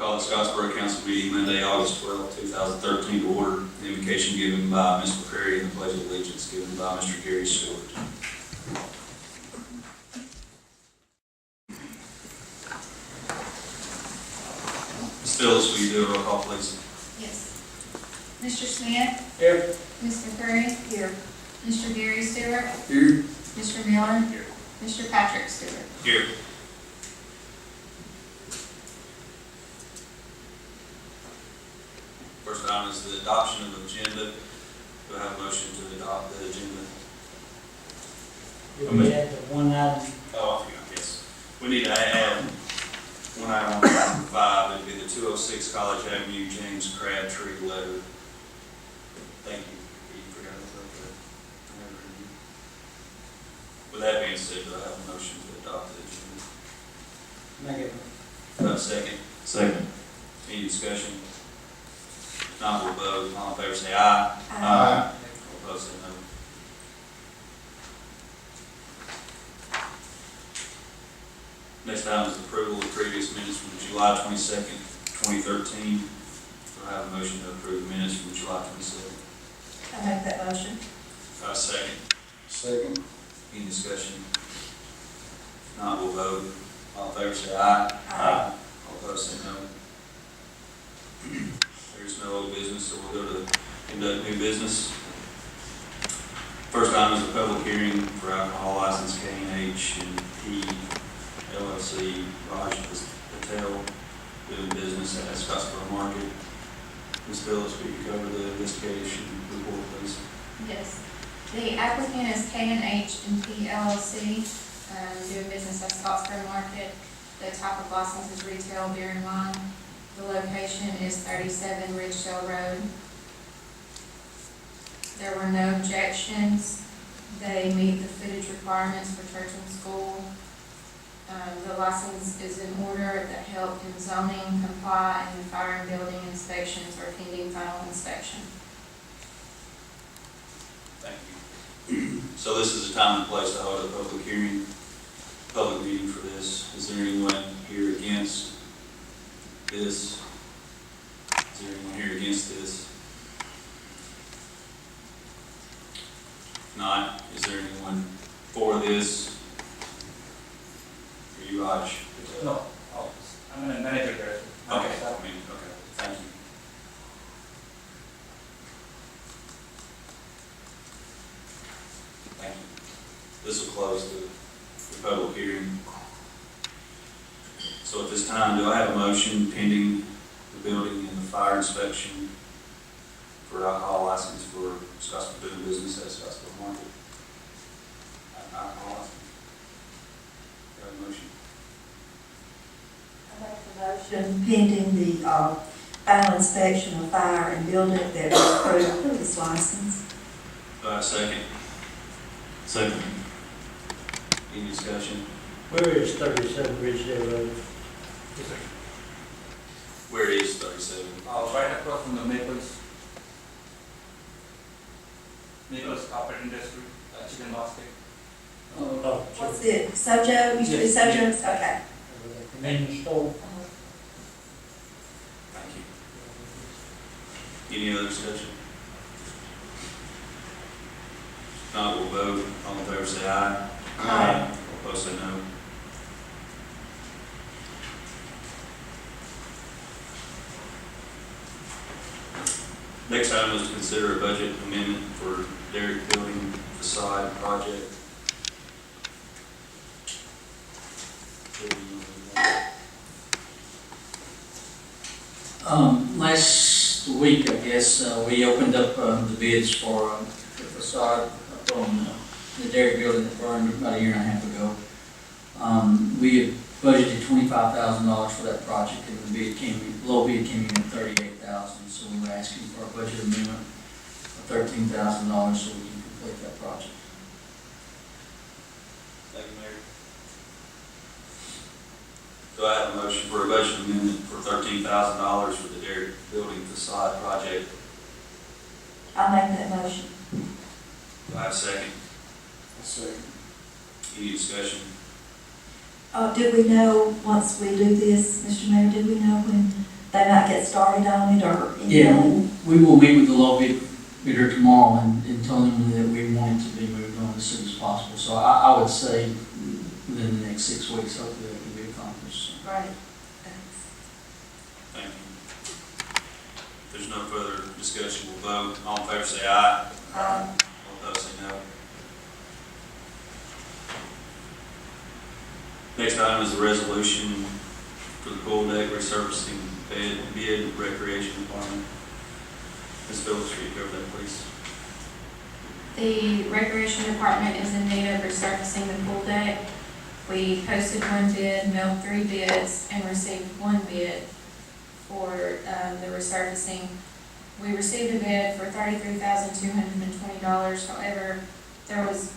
Call the Scottsboro Council meeting Monday, August 12, 2013 to order. The invocation given by Ms. McCrary and the pledge of allegiance given by Mr. Gary Stewart. Ms. Phillips, will you do a roll call, please? Yes. Mr. Smith? Here. Ms. McCrary? Here. Mr. Gary Stewart? Here. Mr. Miller? Here. Mr. Patrick Stewart? Here. First item is the adoption of the agenda. Do I have a motion to adopt the agenda? Did we add the one item? Oh, I forgot, yes. We need to add one item on item 5. It'd be the 206 College Avenue James Crabtree letter. Thank you. You forgot about that. With that being said, do I have a motion to adopt the agenda? Make it. Do I have a second? Second. Any discussion? If not, we'll vote. All in favor say aye. Aye. All opposed say no. Next item is approval of previous minutes from July 22nd, 2013. Do I have a motion to approve the minutes from July 22nd? I make that motion. Do I have a second? Second. Any discussion? If not, we'll vote. All in favor say aye. Aye. All opposed say no. There's no old business, so we'll go to conduct new business. First item is a public hearing for alcohol license K&H and P LLC, Raj Patel, doing business at Scottsboro Market. Ms. Phillips, will you cover the investigation report, please? Yes. The applicant is K&H and P LLC, doing business at Scottsboro Market. The type of license is retail beer and wine. The location is 37 Ridgedale Road. There were no objections. They meet the footage requirements for church and school. The license is in order. The health and zoning comply, and the fire and building inspections are pending final inspection. Thank you. So this is a time and place to hold a public hearing, public meeting for this. Is there anyone here against this? Is there anyone here against this? If not, is there anyone for this? Are you Raj? No, I'm a manager there. Okay, okay, thank you. Thank you. This will close the public hearing. So at this time, do I have a motion pending the building and the fire inspection for alcohol license for Scottsboro, doing business at Scottsboro Market? Alcohol license. Do I have a motion? I make the motion pending the final inspection of fire and building that will approve this license. Do I have a second? Second. Any discussion? Where is 37 Ridgedale Road? Where is 37? Right across from the Maples Carpet Industry, Chicken Basket. Oh, What's it, Sojo? Used to be Yes, Sojo's? Okay. Convenience store. Thank you. Any other discussion? If not, we'll vote. All in favor say aye. Aye. All opposed say no. Next item is to consider a budget amendment for Derrick Building facade project. Last week, I guess, we opened up the bids for the facade up on the Derrick building that burned about a year and a half ago. We had budgeted $25,000 for that project, and the bid low bid came in at $38,000. So we were asking for a budget amendment of $13,000 so we can complete that project. Thank you, Mayor. Do I have a motion for a budget amendment for $13,000 for the Derrick Building facade project? I'll make that motion. Do I have a second? Second. Any discussion? Do we know, once we do this, Mr. Mayor, do we know when they might get started on it or anything? Yeah, we will meet with the low bidder tomorrow and tell them that we want it to be moved on as soon as possible. So I would say within the next 6 weeks, hopefully that can be accomplished. Right. Thanks. Thank you. If there's no further discussion, we'll vote. All in favor say aye. All opposed say no. Next item is a resolution for the pool deck resurfacing bid recreation department. Ms. Phillips, will you cover that, please? The recreation department is in need of resurfacing the pool deck. We posted one bid, mailed 3 bids, and received 1 bid for the resurfacing. We received a bid for $33,220. However,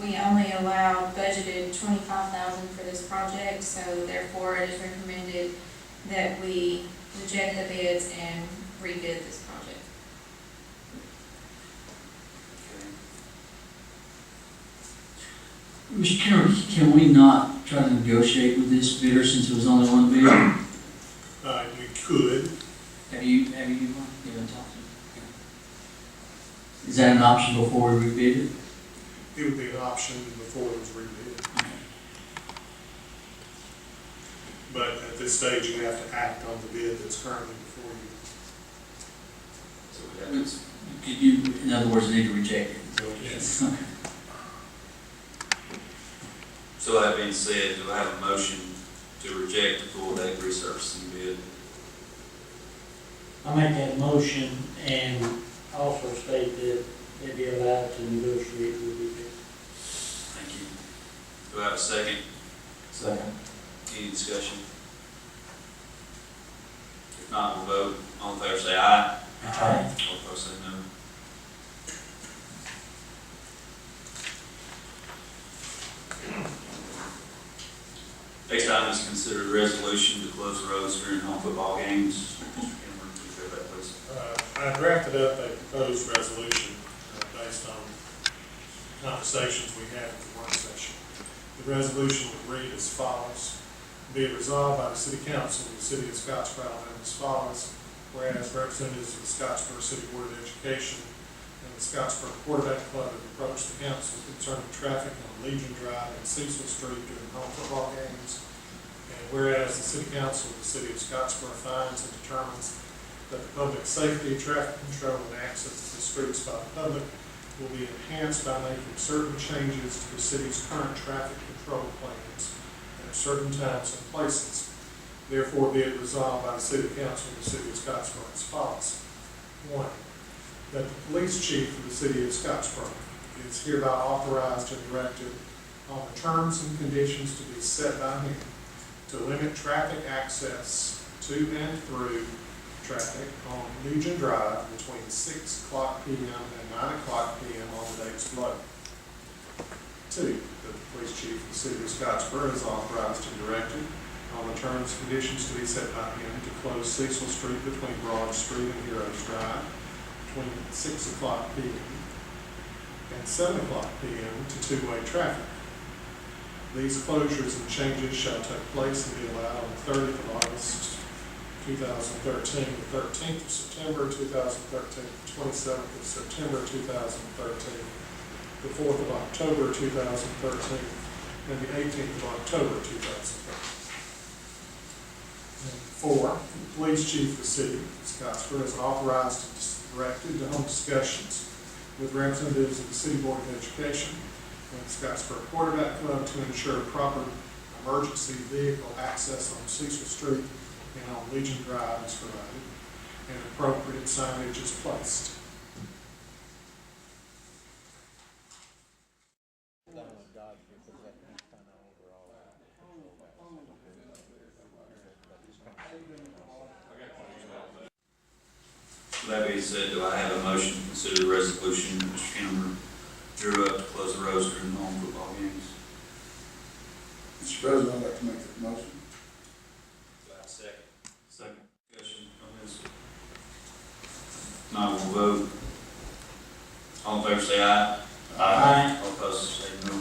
we only allowed budgeted $25,000 for this project, so therefore it is recommended that we reject the bids and rebid this project. Okay. Mr. Kenner, can we not try to negotiate with this bidder since it was only 1 bid? You could. Have you even talked to him? Is that an option before we rebid it? It would be an option before it was rebid. But at this stage, you have to act on the bid that's currently before you. So we have to, Could you, in other words, need to reject it? Is that what you're Yes. saying? Okay. so that being said, do I have a motion to reject the pool deck resurfacing bid? I make that motion and also state that they be allowed to negotiate with the bidder. Thank you. Do I have a second? Second. Any discussion? If not, we'll vote. All in favor say aye. Aye. All opposed say no. Next item is considered a resolution to close the roads during home football games. Mr. Cameron, can you cover that, please? I drafted up a proposed resolution based on conversations we had at the work session. The resolution would read as follows: be it resolved by the City Council of the City of Scottsboro, Alabama, as follows: whereas representatives of the Scottsboro City Board of Education and the Scottsboro Quarterback Club have approached the council concerning traffic on Legion Drive and Cecil Street during home football games. And whereas the City Council of the City of Scottsboro finds and determines that the public safety, traffic control, and access to the streets by the public will be enhanced by making certain changes to the city's current traffic control plans at certain times and places. Therefore, be it resolved by the City Council of the City of Scottsboro as follows: 1, that the police chief of the City of Scottsboro is hereby authorized and directed on the terms and conditions to be set by him to limit traffic access to and through traffic on Legion Drive between 6 o'clock p.m. and 9 o'clock p.m. on the dates below. 2, that the police chief of the City of Scottsboro is authorized and directed on the terms and conditions to be set by him to close Cecil Street between Broad Street and Heroes Drive between 6 o'clock p.m. and 7 o'clock p.m. to two-way traffic. These closures and changes shall take place and be allowed on the 30th of August, 2013, the 13th of September, 2013, the 27th of September, 2013, the 4th of October, 2013, and the 18th of October, 2013. And 4, the police chief of the city of Scottsboro is authorized and directed to hold discussions with representatives of the City Board of Education and the Scottsboro Quarterback Club to ensure proper emergency vehicle access on Cecil Street and on Legion Drive is provided, and appropriate signage is placed. With that being said, do I have a motion to consider the resolution that Mr. Cameron drew up to close the roads during home football games? Mr. President, I'd like to make that motion. Do I have a second? Second. Discussion on this? Now we'll vote. All in favor say aye. Aye. All opposed say no.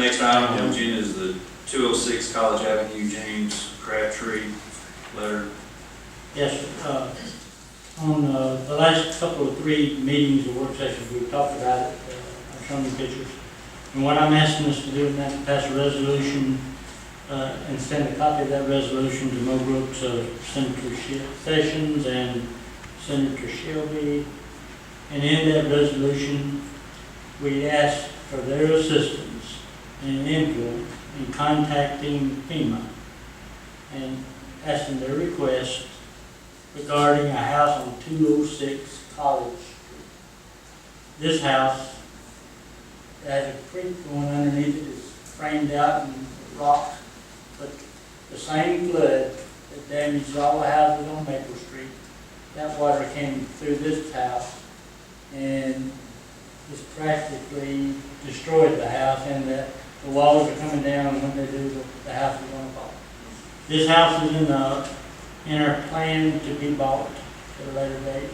next item on the agenda is the 206 College Avenue, James Crabtree letter. Yes, on the last couple of 3 meetings or work sessions, we've talked about it, I've shown you pictures. And what I'm asking us to do is to pass a resolution and send a copy of that resolution to Mo Brooks, Senator Sessions, and Senator Shelby. And in that resolution, we ask for their assistance and input in contacting FEMA and asking their request regarding a house on 206 College Street. This house has a creek going underneath it, it's framed out in rock, but the same flood that damaged all the houses on Maple Street, that water came through this house and just practically destroyed the house, and the walls are coming down, and when they do, the house is going to fall. This house is in our plan to be bought at a later date.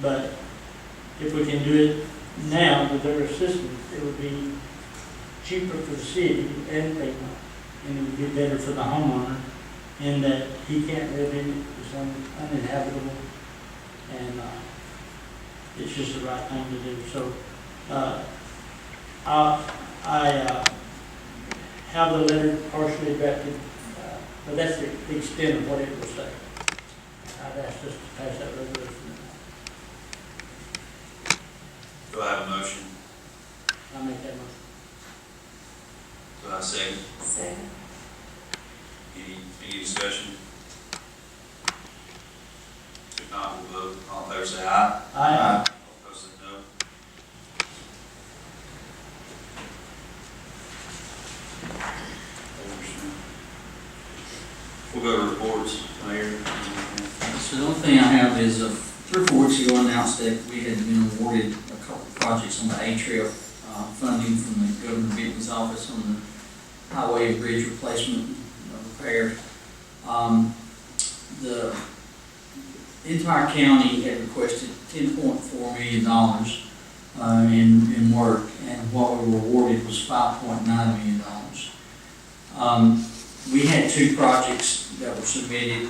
But if we can do it now with their assistance, it would be cheaper for the city and FEMA, and it would be better for the homeowner in that he can't live in it, it's uninhabitable, and it's just the right thing to do. So I have the letter partially drafted, but that's the extent of what it will say. I've asked us to pass that resolution. Do I have a motion? I'll make that motion. Do I have a second? Second. Any discussion? If not, we'll vote. All in favor say aye. Aye. All opposed say no. We'll go to reports, Mayor. So the only thing I have is, 3 or 4 weeks ago, I announced that we had been awarded a couple of projects on the A-Trail funding from the Governor Benton's office on the highway and bridge replacement repair. The entire county had requested $10.4 million in work, and what we were awarded was $5.9 million. We had 2 projects that were submitted.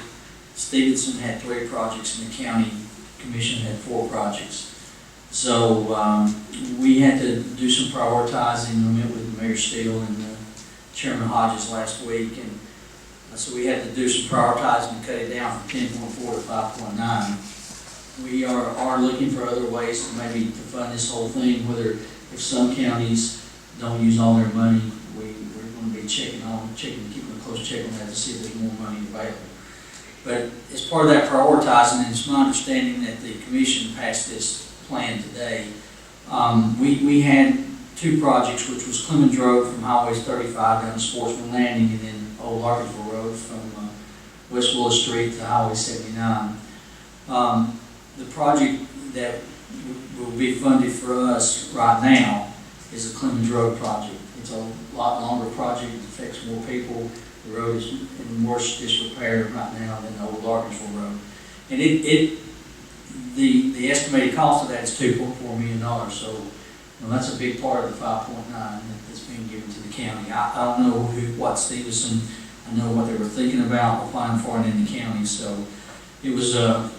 Stevenson had 3 projects, and the county commission had 4 projects. So we had to do some prioritizing. I met with Mayor Steele and Chairman Hodges last week, and so we had to do some prioritizing and cut it down from 10.4 to 5.9. We are looking for other ways to maybe to fund this whole thing, whether if some counties don't use all their money, we're going to be keeping a close check on that to see if there's more money available. But as part of that prioritizing, and it's my understanding that the commission passed this plan today, we had 2 projects, which was Clemens Road from Highway 35 down to Sportsman Landing, and then Old Larkinsville Road from West Willis Street to Highway 79. The project that will be funded for us right now is the Clemens Road project. It's a lot longer project, it affects more people. The road is in worse disrepair right now than the Old Larkinsville Road. And the estimated cost of that is $2.4 million. So that's a big part of the 5.9 that's being given to the county. I don't know what Stevenson, I know what they were thinking about applying for it in the county. So it was a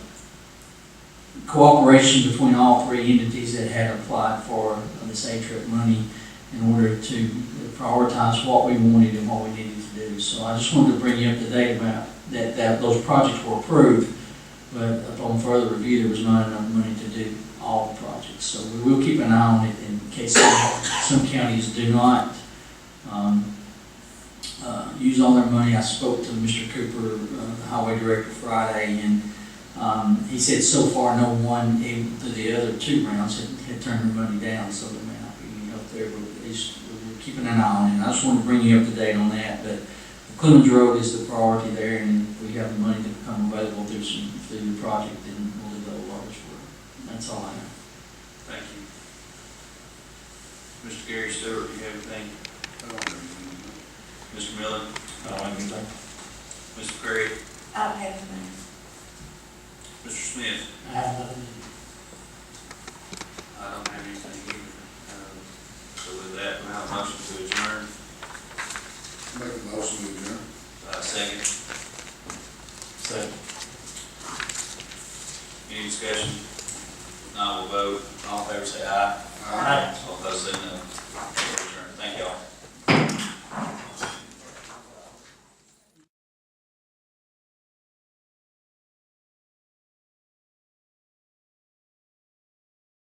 cooperation between all 3 entities that had applied for this A-Trip money in order to prioritize what we wanted and what we needed to do. So I just wanted to bring you up to date about that those projects were approved, but upon further review, there was not enough money to do all the projects. So we will keep an eye on it in case some counties do not use all their money. I spoke to Mr. Cooper, the highway director, Friday, and he said so far no one to the other 2 rounds had turned their money down, so there may not be any help there, but at least we're keeping an eye on it. I just wanted to bring you up to date on that, but Clemens Road is the priority there, and if we have the money to become available through the project, then we'll do the whole large work. That's all I have. Thank you. Mr. Gary Stewart, do you have anything? I don't have anything. Mr. Miller? I don't have anything. Mr. Craig? I don't have anything. Mr. Smith? I have nothing. I don't have anything either. So with that, motion to adjourn. Make a motion to adjourn. Second. Second. Any discussion? Now we'll vote. All in favor say aye. Aye. All opposed say no. We're adjourned. Thank y'all.